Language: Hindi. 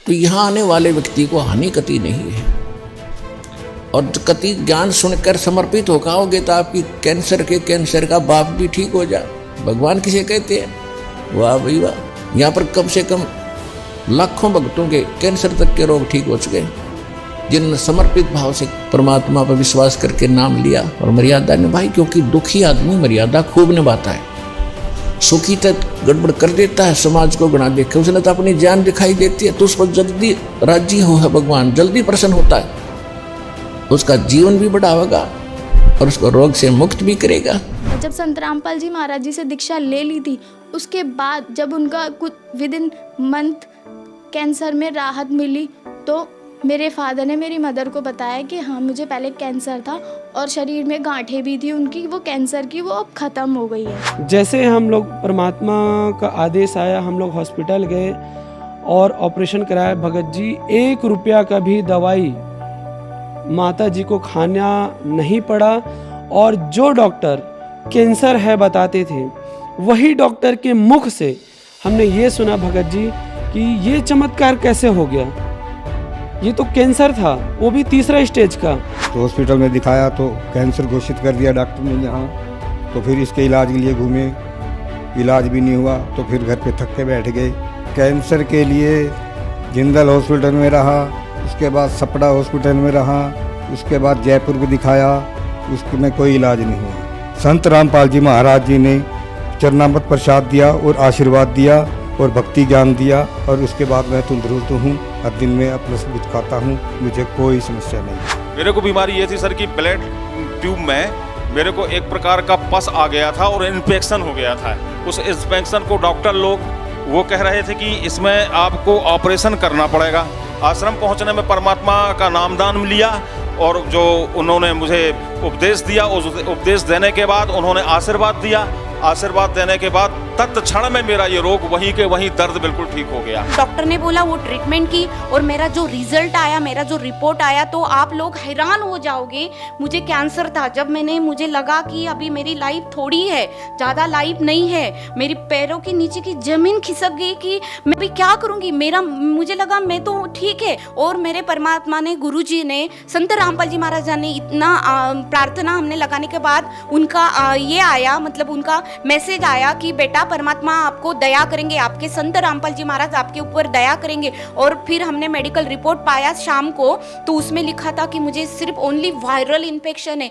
तो यहाँ आने वाले व्यक्ति को हानि कति नहीं है। और कति ज्ञान सुनकर समर्पित हो आओगे तो आपकी कैंसर का बाप भी ठीक हो जाए। भगवान किसे कहते हैं? वाह भाई वाह। यहाँ पर कम से कम लाखों भक्तों के कैंसर तक के रोग ठीक हो चुके, जिनने समर्पित भाव से परमात्मा पर विश्वास करके नाम लिया और मर्यादा निभाई। क्योंकि दुखी आदमी मर्यादा खूब निभाता है, सुखी तक गड़बड़ कर देता है, समाज को बना देखे। उसने तो अपनी जान दिखाई देती है तो उस पर जल्दी राजी हो है भगवान, जल्दी प्रसन्न होता है, उसका जीवन भी बढ़ावेगा और उसको रोग से मुक्त भी करेगा। जब संत रामपाल जी महाराज जी से दीक्षा ले ली थी, उसके बाद जब उनका कुछ विद इन मंथ कैंसर में राहत मिली, तो मेरे फादर ने मेरी मदर को बताया कि हाँ मुझे पहले कैंसर था और शरीर में गांठें भी थी उनकी, वो कैंसर की, वो अब ख़त्म हो गई है। जैसे हम लोग परमात्मा का आदेश आया, हम लोग हॉस्पिटल गए और ऑपरेशन कराया। भगत जी 1 रुपया का भी दवाई माता जी को खाना नहीं पड़ा। और जो डॉक्टर कैंसर है बताते थे, वही डॉक्टर के मुख से हमने ये सुना भगत जी कि ये चमत्कार कैसे हो गया, ये तो कैंसर था, वो भी 3रा स्टेज का। तो हॉस्पिटल में दिखाया तो कैंसर घोषित कर दिया डॉक्टर ने यहाँ। तो फिर इसके इलाज के लिए घूमे, इलाज भी नहीं हुआ तो फिर घर पे थक के बैठ गए। कैंसर के लिए जिंदल हॉस्पिटल में रहा, उसके बाद सपड़ा हॉस्पिटल में रहा, उसके बाद जयपुर को दिखाया, उसमें कोई इलाज नहीं हुआ। संत रामपाल जी महाराज जी ने चरणामृत प्रसाद दिया और आशीर्वाद दिया और भक्ति ज्ञान दिया, और उसके बाद मैं तंदुरुस्त हूँ। हर दिन में अपना सब कुछ खाता हूँ, मुझे कोई समस्या नहीं। मेरे को बीमारी ये थी सर कि ब्लड ट्यूब में मेरे को एक प्रकार का पस आ गया था और इन्फेक्शन हो गया था। उस इन्फेक्शन को डॉक्टर लोग वो कह रहे थे कि इसमें आपको ऑपरेशन करना पड़ेगा। आश्रम पहुंचने में परमात्मा का नामदान लिया और जो उन्होंने मुझे उपदेश दिया, उस उपदेश देने के बाद उन्होंने आशीर्वाद दिया। आशीर्वाद देने के बाद तत्क्षण में मेरा ये रोग वहीं के वहीं दर्द बिल्कुल ठीक हो गया। डॉक्टर ने बोला वो ट्रीटमेंट की और मेरा जो रिजल्ट आया, मेरा जो रिपोर्ट आया, तो आप लोग हैरान हो जाओगे। मुझे कैंसर था। जब मुझे लगा कि अभी मेरी लाइफ थोड़ी है, ज़्यादा लाइफ नहीं है, मेरी पैरों के नीचे की ज़मीन खिसक गई कि मैं अभी क्या करूँगी। मुझे लगा मैं तो ठीक है। और मेरे परमात्मा ने, गुरु जी ने, संत रामपाल जी महाराज ने इतना प्रार्थना हमने लगाने के बाद उनका ये आया, मतलब उनका मैसेज आया कि बेटा परमात्मा आपको दया करेंगे, आपके संत रामपाल जी महाराज आपके ऊपर दया करेंगे। और फिर हमने मेडिकल रिपोर्ट पाया शाम को, तो उसमें लिखा था कि मुझे सिर्फ ओनली वायरल इन्फेक्शन है।